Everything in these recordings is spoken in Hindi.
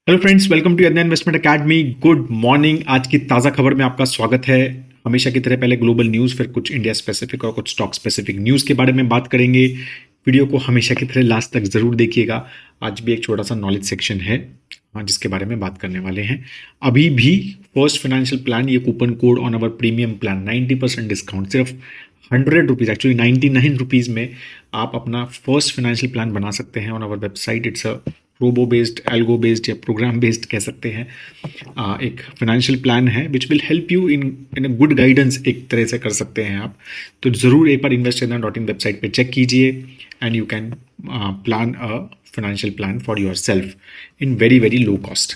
हेलो फ्रेंड्स, वेलकम टू यज्ञ इन्वेस्टमेंट एकेडमी। Good morning. आज की ताज़ा खबर में आपका स्वागत है। हमेशा की तरह पहले ग्लोबल न्यूज़, फिर कुछ इंडिया स्पेसिफिक और कुछ स्टॉक स्पेसिफिक न्यूज़ के बारे में बात करेंगे। वीडियो को हमेशा की तरह लास्ट तक ज़रूर देखिएगा। आज भी एक छोटा सा नॉलेज सेक्शन है जिसके बारे में बात करने वाले हैं। अभी भी फर्स्ट फाइनेंशियल प्लान, ये coupon code on our premium plan 90% discount, सिर्फ 100 रुपीज़, एक्चुअली 99 रुपीज़ में आप अपना फर्स्ट फाइनेंशियल प्लान बना सकते हैं on our website. It's a robo based, algo based या प्रोग्राम बेस्ड कह सकते हैं। एक फाइनेंशियल प्लान है which will help you in a good guidance, एक तरह से कर सकते हैं आप। तो ज़रूर एक बार investindia.in वेबसाइट पे चेक कीजिए and you can plan a financial plan for your self in very very low cost.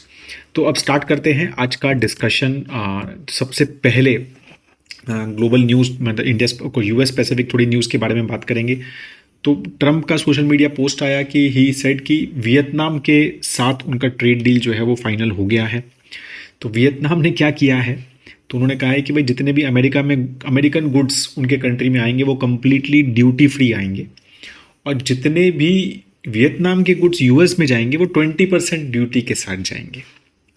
तो अब स्टार्ट करते हैं आज का डिस्कशन। सबसे पहले ग्लोबल न्यूज़, मतलब इंडिया को यूएस स्पेसिफिक थोड़ी न्यूज़ के बारे में बात करेंगे। तो ट्रंप का सोशल मीडिया पोस्ट आया कि ही सेड कि वियतनाम के साथ उनका ट्रेड डील जो है वो फाइनल हो गया है। तो वियतनाम ने क्या किया है, तो उन्होंने कहा है कि भाई जितने भी अमेरिकन गुड्स उनके कंट्री में आएंगे वो कम्प्लीटली ड्यूटी फ्री आएंगे, और जितने भी वियतनाम के गुड्स यूएस में जाएंगे वो 20% ड्यूटी के साथ जाएंगे।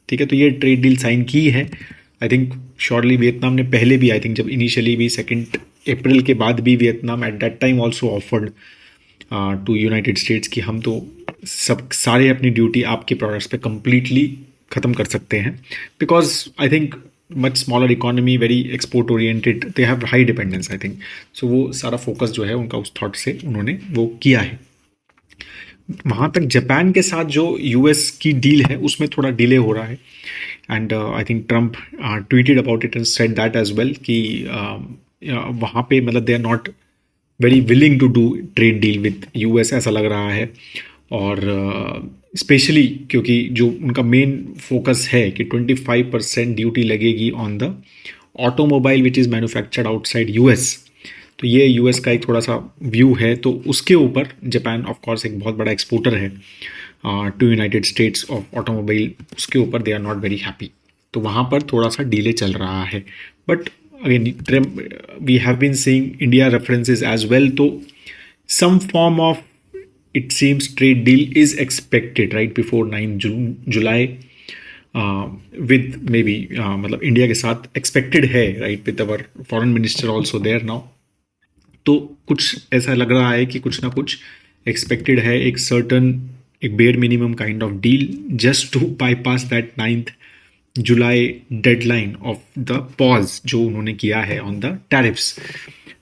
ठीक है, तो ये ट्रेड डील साइन की है। आई थिंक शॉर्टली वियतनाम ने पहले भी, आई थिंक जब इनिशियली भी 2 अप्रैल के बाद भी Vietnam at that time also offered to United States कि हम तो सब सारे अपनी ड्यूटी आपके प्रोडक्ट्स पे कम्प्लीटली ख़त्म कर सकते हैं, because I think much smaller economy, very export oriented, they have high dependence I think. So वो सारा फोकस जो है उनका उस थॉट से उन्होंने वो किया है। वहाँ तक जापान के साथ जो यूएस की डील है उसमें थोड़ा डिले हो रहा है, and I think Trump tweeted about it and said that as well कि वहाँ पे मतलब they are not very willing to do trade deal with US, ऐसा लग रहा है। और स्पेशली क्योंकि जो उनका मेन फोकस है कि 25% ड्यूटी लगेगी on the automobile which is manufactured outside US. तो ये यूएस का एक थोड़ा सा व्यू है। तो उसके ऊपर जापान ऑफ कोर्स एक बहुत बड़ा एक्सपोर्टर है to United States of automobile, उसके ऊपर they are not very happy. तो वहाँ पर थोड़ा सा डिले चल रहा है। But again we have been seeing India references as well. तो some form of, it seems, trade deal is expected right before 9 July with maybe मतलब इंडिया के साथ एक्सपेक्टेड है, right, with our foreign minister also there now. तो कुछ ऐसा लग रहा है कि कुछ ना कुछ एक्सपेक्टेड है, एक सर्टन, एक bare minimum kind of deal just to bypass that 9 July deadline of the pause जो उन्होंने किया है ऑन द टैरिफ्स,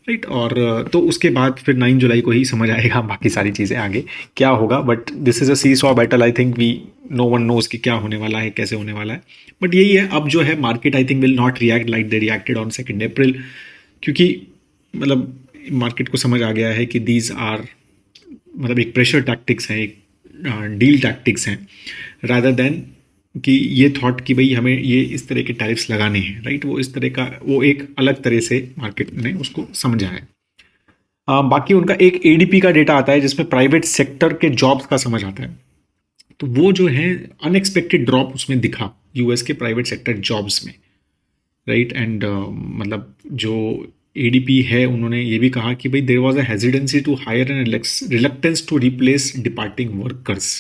राइट। और तो उसके बाद फिर 9 जुलाई को ही समझ आएगा बाकी सारी चीज़ें आगे क्या होगा। But this is a seesaw battle, I think we no one knows कि क्या होने वाला है, कैसे होने वाला है। बट यही है, अब जो है market I think will not react like they reacted on 2 अप्रैल, क्योंकि मतलब मार्केट को समझ आ गया है कि दीज आर मतलब एक प्रेशर टैक्टिक्स हैं, एक डील टैक्टिक्स हैं, रादर देन कि ये थॉट कि भाई हमें ये इस तरह के टैरिफ्स लगाने हैं, राइट। वो इस तरह का, वो एक अलग तरह से मार्केट ने उसको समझा है। बाकी उनका एक एडीपी का डेटा आता है जिसमें प्राइवेट सेक्टर के जॉब्स का समझ आता है। तो वो जो है अनएक्सपेक्टेड ड्रॉप उसमें दिखा यूएस के प्राइवेट सेक्टर जॉब्स में, राइट। एंड मतलब जो एडीपी है उन्होंने ये भी कहा कि भाई there was a hesitancy to hire and reluctance to replace departing workers.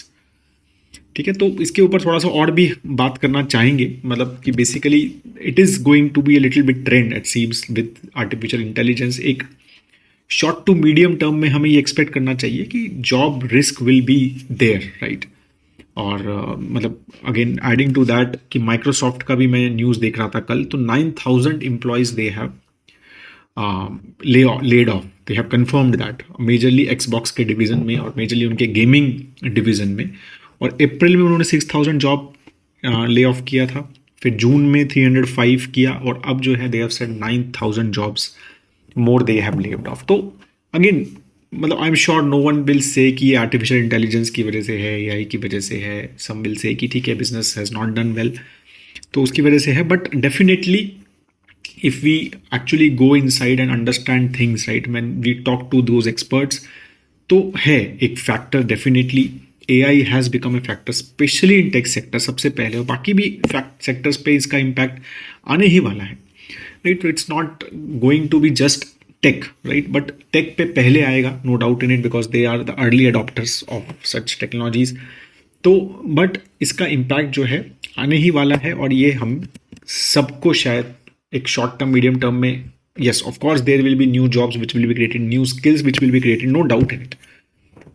ठीक है, तो इसके ऊपर थोड़ा सा और भी बात करना चाहेंगे, मतलब कि basically it is going to be a little bit trend it seems with artificial intelligence. एक शॉर्ट टू मीडियम टर्म में हमें ये एक्सपेक्ट करना चाहिए कि job risk will be there, right. और मतलब अगेन एडिंग टू दैट कि माइक्रोसॉफ्ट का भी मैं न्यूज़ देख रहा था कल, तो 9,000 employees they have laid of, they have confirmed that, majorly Xbox के डिवीज़न में और मेजरली उनके गेमिंग डिवीज़न में। और अप्रैल में उन्होंने 6,000 जॉब ले ऑफ किया था, फिर जून में 305 किया, और अब जो है they have said 9,000 jobs more they have laid off. तो अगेन मतलब I am sure no one will say कि ये आर्टिफिशियल इंटेलिजेंस की वजह से है, एआई की वजह से है। सम विल से कि ठीक है business has not done well, तो उसकी वजह से है। But definitely if we actually go inside and understand things, right, when we talk to those experts, तो है एक factor definitely. AI has become a factor specially in tech sector सबसे पहले, और बाकी भी सेक्टर्स पे इसका इम्पैक्ट आने ही वाला है, right. It's not going to be just tech, right, but tech पे पहले आएगा, no doubt in it, because they are the early adopters of such technologies. तो बट इसका इम्पैक्ट जो है आने ही वाला है, और ये हम सबको शायद एक शॉर्ट टर्म मीडियम टर्म में, yes of course there will be new jobs which will be created, new skills which will be created, no doubt in it,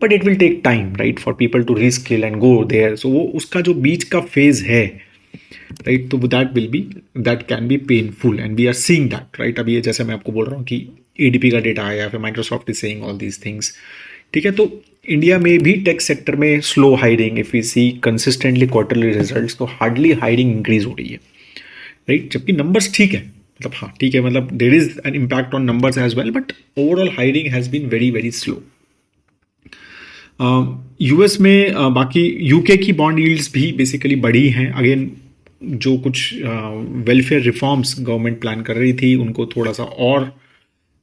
but it will take time, right, for people to reskill and go there. So वो उसका जो बीच का फेज है, right, तो that can be painful and we are seeing that, right. अभी ये जैसे मैं आपको बोल रहा हूँ कि ADP का डेटा आया, फिर Microsoft is saying all these things, ठीक है. तो इंडिया में भी टेक सेक्टर में slow hiring, if we see consistently quarterly results, तो हार्डली हायरिंग इंक्रीज हो रही है, राइट. जबकि नंबर्स ठीक है, मतलब हाँ ठीक है, मतलब there is an impact on numbers as well, but overall hiring has been very very slow. US में बाकी यूके की बॉन्ड यील्ड्स भी बेसिकली बढ़ी हैं. अगेन जो कुछ वेलफेयर रिफॉर्म्स गवर्नमेंट प्लान कर रही थी उनको थोड़ा सा और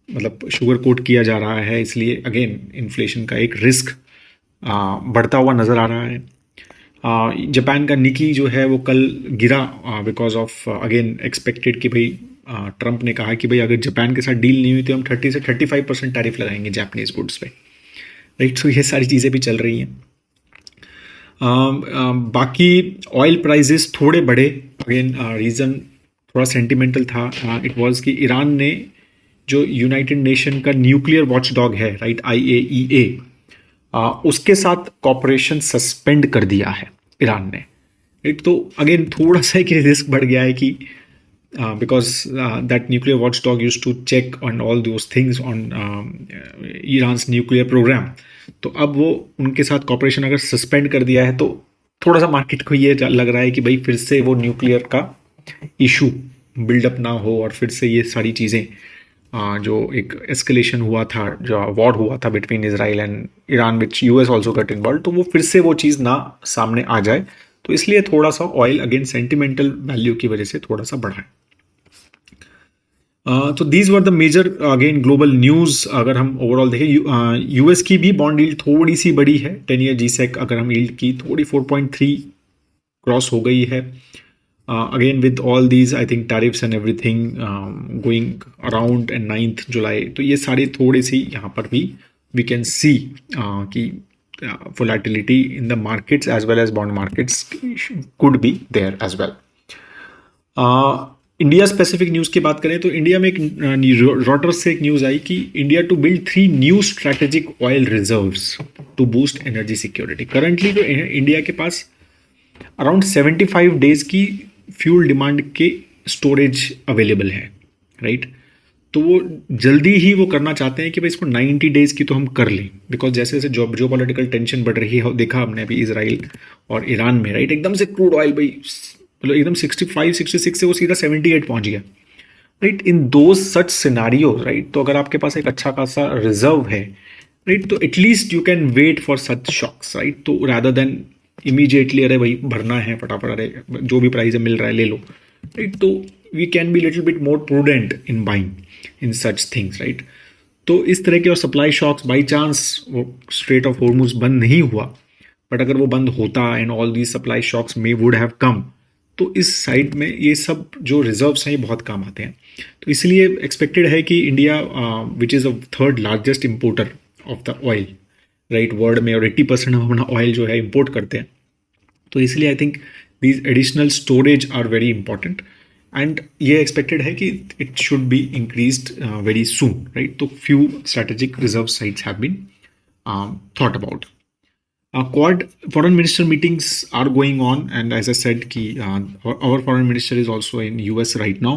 मतलब शुगर कोट किया जा रहा है, इसलिए अगेन इन्फ्लेशन का एक रिस्क बढ़ता हुआ नज़र आ रहा है. जापान का निकी जो है वो कल गिरा बिकॉज ऑफ अगेन एक्सपेक्टेड कि भाई ट्रंप ने कहा कि भाई अगर जापान के साथ डील नहीं हुई तो हम 30 से 35% टैरिफ लगाएंगे जापानीज गुड्स पे, राइट. सो ये सारी चीज़ें भी चल रही हैं. बाकी ऑयल प्राइजेस थोड़े बढ़े, अगेन रीज़न थोड़ा सेंटिमेंटल था. इट वाज कि ईरान ने जो यूनाइटेड नेशन का न्यूक्लियर वॉचडॉग है, राइट, IAEA, उसके साथ कॉपरेशन सस्पेंड कर दिया है ईरान ने, राइट. तो अगेन थोड़ा सा एक रिस्क बढ़ गया है कि because that nuclear watchdog used to check on all those things on Iran's nuclear programme. तो अब वो उनके साथ कॉपरेशन अगर सस्पेंड कर दिया है तो थोड़ा सा मार्केट को ये लग रहा है कि भाई फिर से वो न्यूक्लियर का इशू बिल्डअप ना हो, और फिर से ये सारी चीज़ें जो एक एस्केलेशन हुआ था, जो वॉर हुआ था between Israel and Iran which US also got involve, तो वो फिर से वो चीज़ ना सामने आ जाए. तो इसलिए थोड़ा सा ऑयल अगेन सेंटिमेंटल वैल्यू की वजह से थोड़ा सा बढ़ा है. तो these were the major again global news. अगर हम ओवरऑल देखें, US की भी बॉन्ड यील्ड थोड़ी सी बड़ी है. 10 ईयर GSEC अगर हम यील्ड की थोड़ी 4.3 क्रॉस हो गई है. Again with all these I think tariffs and everything going around and 9th July, तो ये सारे थोड़ी सी यहाँ पर भी we can see कि volatility in the markets as well as bond markets could be there as well. India specific news की बात करें तो इंडिया में एक रॉटर्स से एक न्यूज़ आई कि India to build 3 new strategic oil reserves to boost energy security. Currently जो इंडिया के पास अराउंड 75 डेज की फ्यूल डिमांड के स्टोरेज अवेलेबल है, राइट. तो वो जल्दी ही वो करना चाहते हैं कि भाई इसको 90 डेज की तो हम कर लें, बिकॉज जैसे जैसे जो पॉलिटिकल टेंशन बढ़ रही है देखा हमने अभी इजराइल और ईरान में, राइट. एकदम से क्रूड ऑयल भाई मतलब एकदम 65-66 से वो सीधा 78 पहुंच गया, राइट. इन दो सच सिनारियो, राइट, तो अगर आपके पास एक अच्छा खासा रिजर्व है, राइट, तो at least you can wait for such shocks, right. तो रादर देन इमीडिएटली अरे भाई भरना है फटाफट, अरे जो भी प्राइस मिल रहा है ले लो, राइट. तो we can be little bit more prudent in buying in such things, right. तो इस तरह के और सप्लाई शॉक्स बाई चांस वो स्ट्रेट ऑफ हॉर्मुज बंद नहीं हुआ, बट अगर वो बंद होता and all these supply shocks may would have come, तो इस साइड में ये सब जो रिजर्व्स हैं ये बहुत काम आते हैं. तो इसलिए एक्सपेक्टेड है कि India which is the 3rd largest importer of the oil, right, world में, और 80% हम अपना ऑयल जो है इम्पोर्ट करते हैं. तो इसलिए I think these additional storage are very important and ये एक्सपेक्टेड है कि it should be increased very soon, right. तो few strategic reserve sites have been thought about. Quad foreign minister meetings are going on and as I said कि our foreign minister is also in US right now.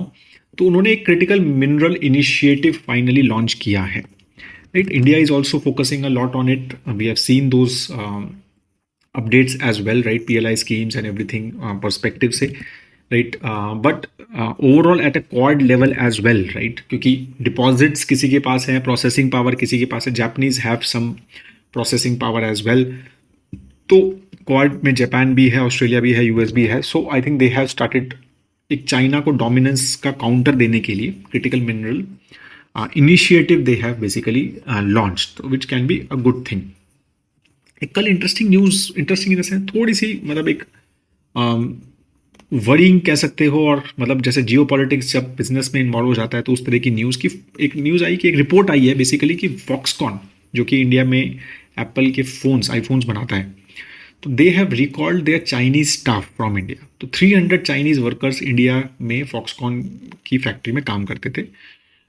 तो उन्होंने एक critical mineral initiative finally launch किया है, right. India is also focusing a lot on it. We have seen those updates as well, right, PLI schemes and everything perspective से, right. But overall at a quad level as well, right, क्योंकि deposits किसी के पास है, processing power किसी के पास है, Japanese have some processing power as well. तो क्वाड में जापान भी है, ऑस्ट्रेलिया भी है, US भी है. So I think they have started एक चाइना को डोमिनेंस का काउंटर देने के लिए critical mineral initiative they have basically launched, which can be a good thing. एक कल interesting news, interesting in the sense थोड़ी सी मतलब एक वरिंग कह सकते हो, और मतलब जैसे जियो पॉलिटिक्स जब बिजनेस में इन्वॉल्व हो जाता है तो उस तरह की न्यूज़ की एक न्यूज़ आई कि एक रिपोर्ट आई है बेसिकली कि फॉक्सकॉन जो कि इंडिया में एप्पल के आईफोन्स बनाता है, तो they have recalled their Chinese staff from India. तो 300 चाइनीज वर्कर्स इंडिया में फॉक्सकॉन की फैक्ट्री में काम करते थे,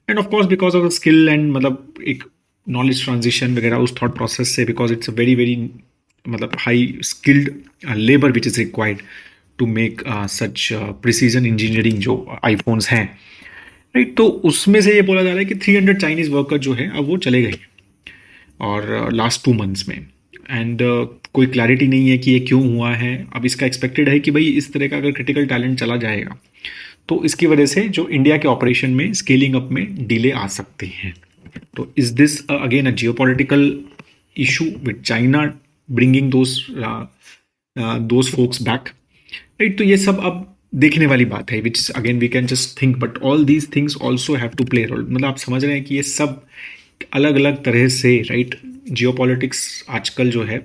and of course because of the skill and मतलब एक नॉलेज ट्रांजिशन वगैरह उस थॉट प्रोसेस से, because it's a very very मतलब high skilled labour which is required to make such precision engineering जो आईफोन्स हैं, राइट। तो उसमें से ये बोला जा रहा है कि 300 चाइनीज वर्कर जो है अब वो चले गए और लास्ट 2 मंथ्स में, एंड कोई क्लैरिटी नहीं है कि ये क्यों हुआ है। अब इसका एक्सपेक्टेड है कि भाई इस तरह का अगर क्रिटिकल टैलेंट चला जाएगा तो इसकी वजह से जो इंडिया के ऑपरेशन में स्केलिंग अप में डिले आ सकते हैं। तो is this again a geopolitical issue with China bringing those folks back, right. तो ये सब अब देखने वाली बात है, which again we can just think, but all these things also have to play role. मतलब आप समझ रहे हैं कि ये सब अलग अलग तरह से, राइट, जियोपॉलिटिक्स आजकल जो है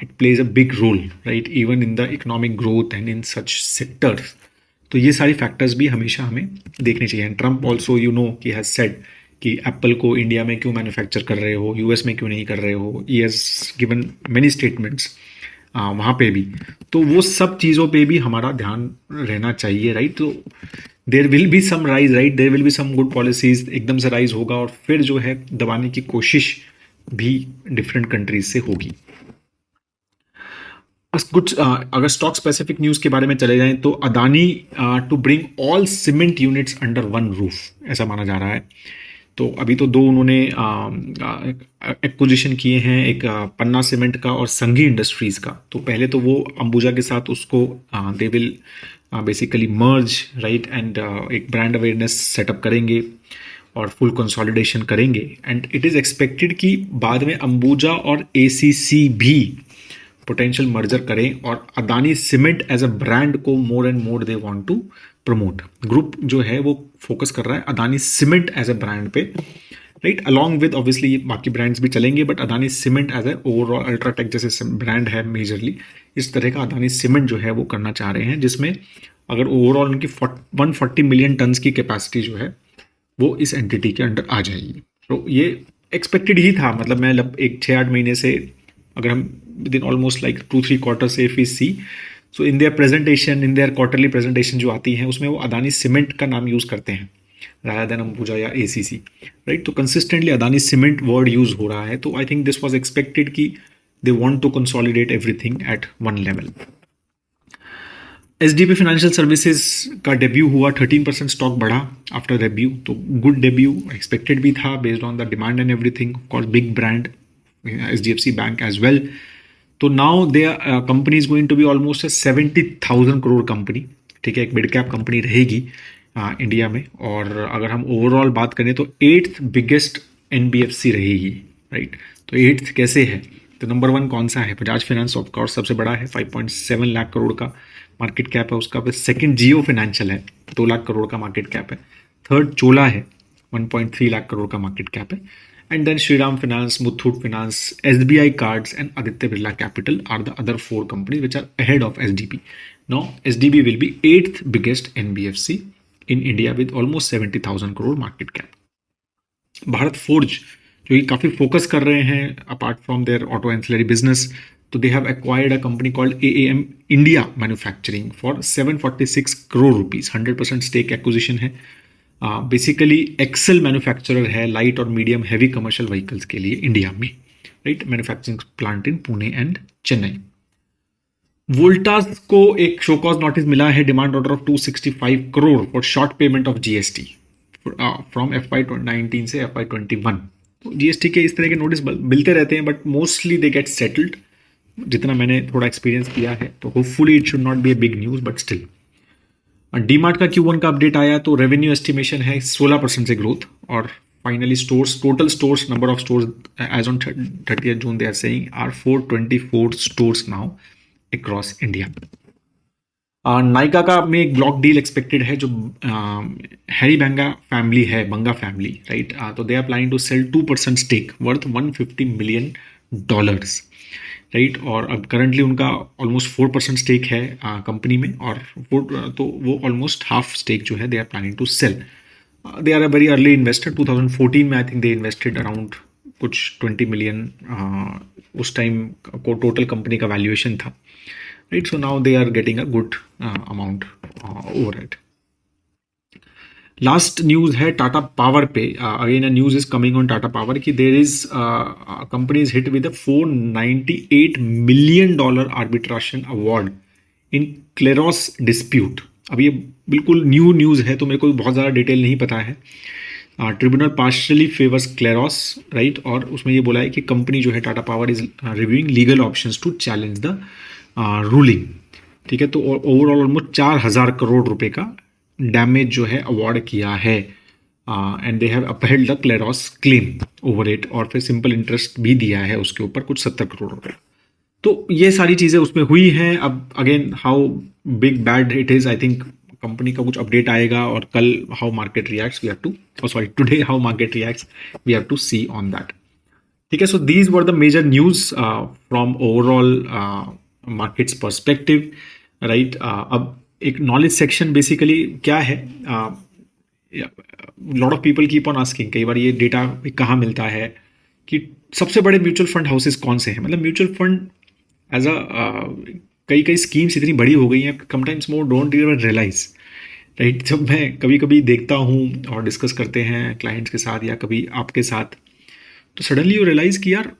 it plays a big role, right, even in the economic growth and in such sectors. तो ये सारी फैक्टर्स भी हमेशा हमें देखने चाहिए। And Trump also you know कि हैज सेड कि एप्पल को इंडिया में क्यों मैन्युफैक्चर कर रहे हो, यूएस में क्यों नहीं कर रहे हो। He has given many statements वहाँ पे भी। तो वो सब चीज़ों पे भी हमारा ध्यान रहना चाहिए, राइट। तो there will be some rise, right, there will be some good policies, एकदम से राइज होगा और फिर जो है दबाने की कोशिश भी डिफरेंट कंट्रीज से होगी। कुछ अगर स्टॉक स्पेसिफिक न्यूज़ के बारे में चले जाएं तो Adani to bring all cement units under one roof, ऐसा माना जा रहा है। तो अभी तो दो उन्होंने एक्विजिशन किए हैं, एक पन्ना सीमेंट का और संघी इंडस्ट्रीज़ का। तो पहले तो वो अंबुजा के साथ उसको they will basically merge, right, and एक ब्रांड अवेयरनेस सेटअप करेंगे और फुल कंसोलिडेशन करेंगे। एंड इट इज़ एक्सपेक्टेड कि बाद में अंबुजा और एसीसी भी पोटेंशियल मर्जर करें और Adani cement as a brand को more and more they want to promote. Group जो है वो फोकस कर रहा है Adani cement as a brand पे, राइट, अलॉन्ग विद ऑब्वियसली बाकी ब्रांड्स भी चलेंगे, but Adani cement as a overall UltraTech जैसे ब्रांड है मेजरली, इस तरह का अदानी सीमेंट जो है वो करना चाह रहे हैं, जिसमें अगर ओवरऑल उनकी 140 मिलियन टन्स की कैपेसिटी जो है वो इस एंटिटी के अंडर आ जाएगी। तो ये एक्सपेक्टेड ही था। मतलब मैं एक 6-8 महीने से, अगर हम within almost like 2-3 quarter से if we see, so in their presentation, in their quarterly presentation जो आती हैं उसमें वो अदानी सीमेंट का नाम यूज़ करते हैं रादर देन अंबुजा या एसीसी, राइट। तो consistently Adani cement word use हो रहा है। तो I think this was expected कि they want to consolidate everything at one level. SDP financial services का डेब्यू हुआ, 13% स्टॉक बढ़ा आफ्टर डेब्यू। तो गुड डेब्यू, एक्सपेक्टेड भी था based on the demand and everything, called big brand HDFC Bank as well. तो now the company is going to be almost 70,000 crore company, ठीक है, एक मिड कैप कंपनी रहेगी इंडिया में। और अगर हम ओवरऑल बात करें तो 8th बिगेस्ट NBFC रहेगी, राइट। तो 8th कैसे है, तो नंबर 1 कौन सा है, बजाज फाइनेंस ऑफ कोर्स सबसे बड़ा है, 5.7 लाख करोड़ का मार्केट कैप है उसका। फिर सेकंड जियो फाइनेंशियल है, 2 लाख करोड़ का मार्केट कैप है। थर्ड चोला है, 1.3 लाख करोड़ का मार्केट कैप है। And then Shriram Finance, Muthoot Finance, SBI Cards and Aditya Birla Capital are the other 4 companies which are ahead of SDB. Now SDB will be 8th biggest NBFC in India with almost 70,000 crore market cap. Bharat Forge जो ये काफ़ी फोकस कर रहे हैं apart from their auto ancillary business, तो they have acquired a company called AAM India Manufacturing for 746 crore rupees, 100% stake acquisition है। बेसिकली एक्सेल मैन्युफैक्चरर है लाइट और मीडियम हैवी कमर्शियल व्हीकल्स के लिए इंडिया में, right, manufacturing plant in Pune and Chennai. Voltas को एक शो कॉज नोटिस मिला है, demand order of 265 crore for short payment of GST from FY19 से FY21। तो GST के इस तरह के नोटिस मिलते रहते हैं, but mostly they get settled, जितना मैंने थोड़ा एक्सपीरियंस किया है। तो hopefully it should not be a big news, but still. DMart का Q1 का अपडेट आया, तो रेवेन्यू एस्टिमेशन है 16% से ग्रोथ। और finally stores, total stores, number of stores as on 30th June they are saying are 424 stores now across India. Nykaa का में एक ब्लॉक डील एक्सपेक्टेड है, जो हैरी बंगा फैमिली है, बंगा फैमिली, राइट। तो they are planning to sell 2% stake worth $150 million, right. और अब करंटली उनका ऑलमोस्ट 4% स्टेक है कंपनी में, और तो वो ऑलमोस्ट हाफ स्टेक जो है they are planning to sell. They are a very early investor, 2014 में I think they invested around कुछ 20 मिलियन उस टाइम को टोटल कंपनी का वैल्यूएशन था, right. So now they are getting a good amount over it. Last news है टाटा पावर पे। Again a news is coming on Tata power कि there is company is hit with $498 million arbitration award in क्लेरोस dispute. अब ये बिल्कुल न्यू न्यूज़ है तो मेरे को बहुत ज़्यादा डिटेल नहीं पता है। Tribunal partially favours Claros, right, और उसमें ये बोला है कि कंपनी जो है Tata power is reviewing legal options to challenge the ruling, ठीक है। तो ओवरऑल ऑलमोस्ट 4,000 करोड़ रुपए का डैमेज जो है अवार्ड किया है, and they have upheld the Kleros claim over it, और फिर सिंपल इंटरेस्ट भी दिया है उसके ऊपर कुछ 70 करोड़ रुपए। तो ये सारी चीज़ें उसमें हुई हैं। अब again how big bad it is, I think company का कुछ अपडेट आएगा, और कल how market reacts we have to, sorry today how market reacts we have to see on that, ठीक है। So these were the major news from overall markets perspective, right. अब एक नॉलेज सेक्शन बेसिकली क्या है, lot of people keep on asking, कई बार ये डेटा कहाँ मिलता है कि सबसे बड़े म्यूचुअल फंड हाउसेस कौन से हैं। मतलब म्यूचुअल फंड एज अ कई कई स्कीम्स इतनी बड़ी हो गई हैं, sometimes more don't even realise, right. जब मैं कभी कभी देखता हूँ और डिस्कस करते हैं क्लाइंट्स के साथ या कभी आपके साथ, तो सडनली यू रियलाइज कि यार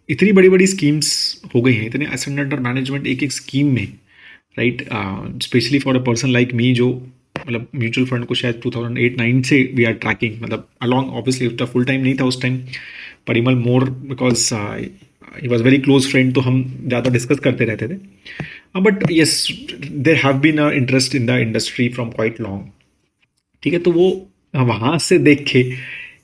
इतनी बड़ी बड़ी स्कीम्स हो गई हैं, इतने एसेट अंडर मैनेजमेंट एक एक स्कीम में, right. Specially for a person like me जो मतलब म्यूचुअल फंड को शायद 2008-9 से वी आर ट्रैकिंग, मतलब अलॉन्ग ऑब्वियसली उसका फुल टाइम नहीं था उस time, Parimal more because he was very close friend, तो हम ज़्यादा डिस्कस करते रहते थे। But yes there have been a interest in the industry from quite long, ठीक है। तो वो वहाँ से देख के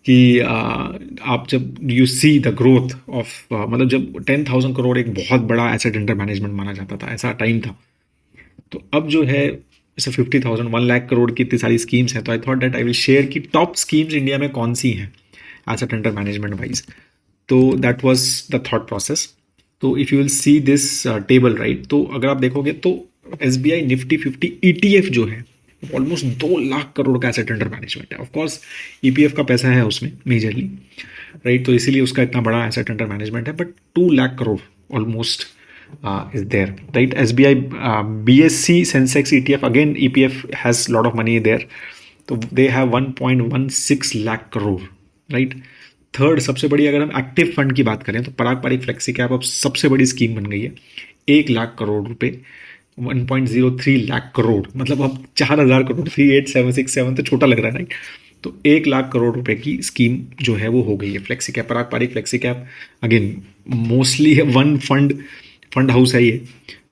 कि आप जब you see the growth of, मतलब जब 10,000 करोड़ एक बहुत बड़ा एसेट अंडर मैनेजमेंट माना जाता था, ऐसा टाइम था, तो अब जो है जैसे 50,000 1 लाख करोड़ की इतनी सारी स्कीम्स हैं, तो I thought that I will share कि टॉप स्कीम्स इंडिया में कौन सी हैं एसेट अंडर मैनेजमेंट वाइज। तो that was the thought process. तो if you will see this table, right, तो अगर आप देखोगे तो SBI निफ्टी 50 ETF जो है ऑलमोस्ट 2 लाख करोड़ का एसेट अंडर मैनेजमेंट है। ऑफकोर्स EPF का पैसा है उसमें मेजरली, राइट, तो इसीलिए उसका इतना बड़ा एसेट अंडर मैनेजमेंट है, but 2 lakh crore almost is there, right? SBI BSC Sensex ETF, again EPF has lot of money there, so they have 1.16 lakh crore, right? Third सबसे बड़ी अगर हम एक्टिव फंड की बात करें तो पराग पारिक फ्लेक्सी कैप अब सबसे बड़ी स्कीम बन गई है, 1 लाख करोड़ रुपए, 1.03 लाख करोड़, मतलब अब 4,000 करोड़ 38,767 तो छोटा लग रहा है, राइट। तो 1 लाख करोड़ रुपए की स्कीम जो है वो हो गई है flexi cap, Parag Parikh flexi cap. Again mostly one fund house है ये,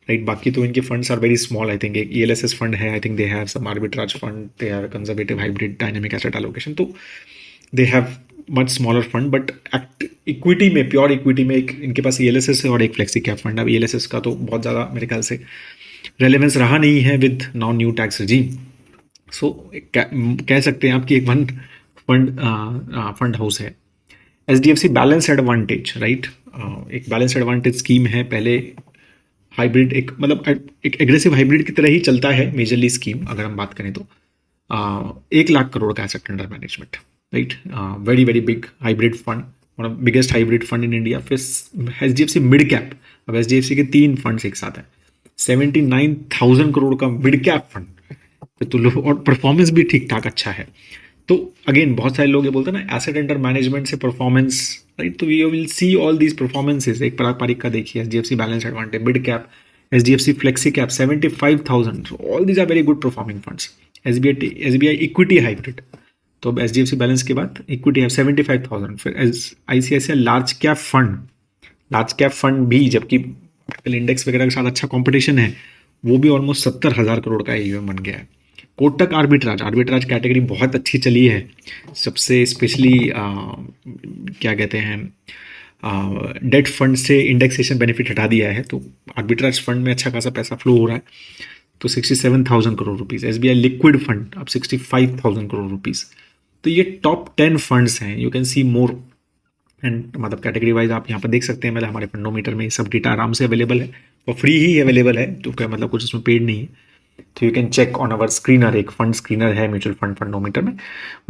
राइट। बाकी तो इनके funds are very small, I think एक ELSS फंड है, I think they have some arbitrage fund, they have conservative hybrid dynamic asset allocation, तो they have much smaller fund, but equity में, प्योर इक्विटी में एक इनके पास ELSS है और एक फ्लेक्सी कैप फंड। अब ELSS का तो बहुत ज़्यादा मेरे ख्याल से रेलेवेंस रहा नहीं है with now new tax regime, so कह सकते हैं आपकी एक फंड हाउस है। HDFC बैलेंस एडवांटेज, राइट, एक बैलेंस एडवांटेज स्कीम है, पहले हाइब्रिड एक मतलब एक एग्रेसिव हाइब्रिड की तरह ही चलता है मेजरली स्कीम, अगर हम बात करें तो 1 लाख करोड़ का asset under management, right, very very big hybrid fund, one of biggest hybrid fund in India. फिर HDFC मिड कैप, अब HDFC के 3 फंड्स एक साथ हैं, 79,000 करोड़ का मिड कैप फंड, तो लो, और परफॉर्मेंस भी ठीक ठाक अच्छा है। तो अगेन बहुत सारे लोग ये बोलते हैं ना एसेट अंडर मैनेजमेंट से परफॉर्मेंस, राइट, तो you will see all these performances. एक पराग पारिक का देखिए, HDFC balance advantage mid cap, HDFC flexi cap 75,000, all these are very good performing funds. SBI equity hybrid, तो अब HDFC बैलेंस के बाद इक्विटी है 75,000। फिर ICICI लार्ज कैप फंड भी, जबकि इंडेक्स वगैरह के साथ अच्छा कॉम्पिटिशन है, वो भी ऑलमोस्ट 70,000 करोड़ का AUM बन गया है। कोटक आर्बिट्राज कैटेगरी बहुत अच्छी चली है, सबसे स्पेशली क्या कहते हैं डेट फंड से इंडेक्सेशन बेनिफिट हटा दिया है, तो आर्बिट्राज फंड में अच्छा खासा पैसा फ्लो हो रहा है, तो 67,000 crore rupees. SBI liquid fund अब 65,000 करोड़ रुपीज़। तो ये टॉप 10 फंड्स हैं, you can see more, and मतलब कैटेगरी वाइज आप यहाँ पर देख सकते हैं, मतलब हमारे फंडोमीटर में सब डेटा आराम से अवेलेबल है, और फ्री ही अवेलेबल है, तो क्या मतलब कुछ इसमें पेड नहीं है। तो you can check on our screener, एक फंड स्क्रीनर है म्यूचुअल फंड फंडोमीटर में.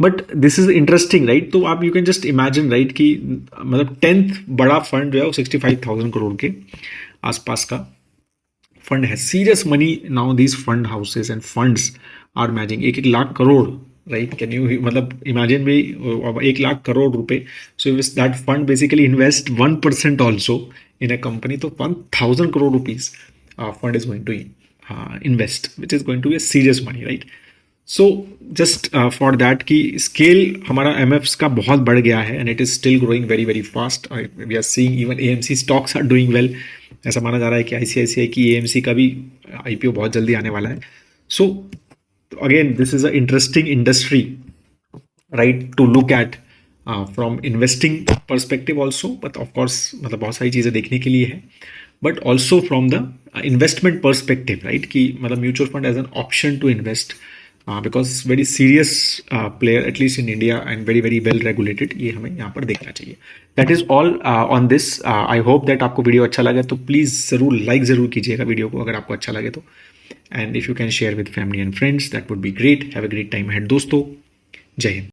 But this is interesting right. तो आप you can just imagine right कि मतलब 10th बड़ा फंड जो है वो 65,000 करोड़ के आसपास का फंड है. Serious money now these fund houses and funds are managing 1-1 lakh crore right. Can you मतलब इमेजिन भी 1 लाख करोड़ रुपए. So that fund basically invest 1% also in a company, तो 1,000 crore rupees fund is going to invest, which is going to be a serious money, right? So just for that कि scale हमारा MFs का बहुत बढ़ गया है and it is still growing very very fast. We are seeing even AMC stocks are doing well. ऐसा माना जा रहा है कि ICICI की AMC का भी IPO बहुत जल्दी आने वाला है. So again this is an interesting industry right to look at from investing perspective also. But of course मतलब बहुत सारी चीज़ें देखने के लिए है. But also from the investment perspective right कि मतलब mutual fund as an option to invest because very serious player at least in India and very very well regulated. ये हमें यहाँ पर देखना चाहिए. That is all on this. I hope that आपको वीडियो अच्छा लगे तो प्लीज़ ज़रूर लाइक ज़रूर कीजिएगा वीडियो को अगर आपको अच्छा लगे तो. And if you can share with family and friends that would be great. Have a great time ahead दोस्तों. जय हिंद.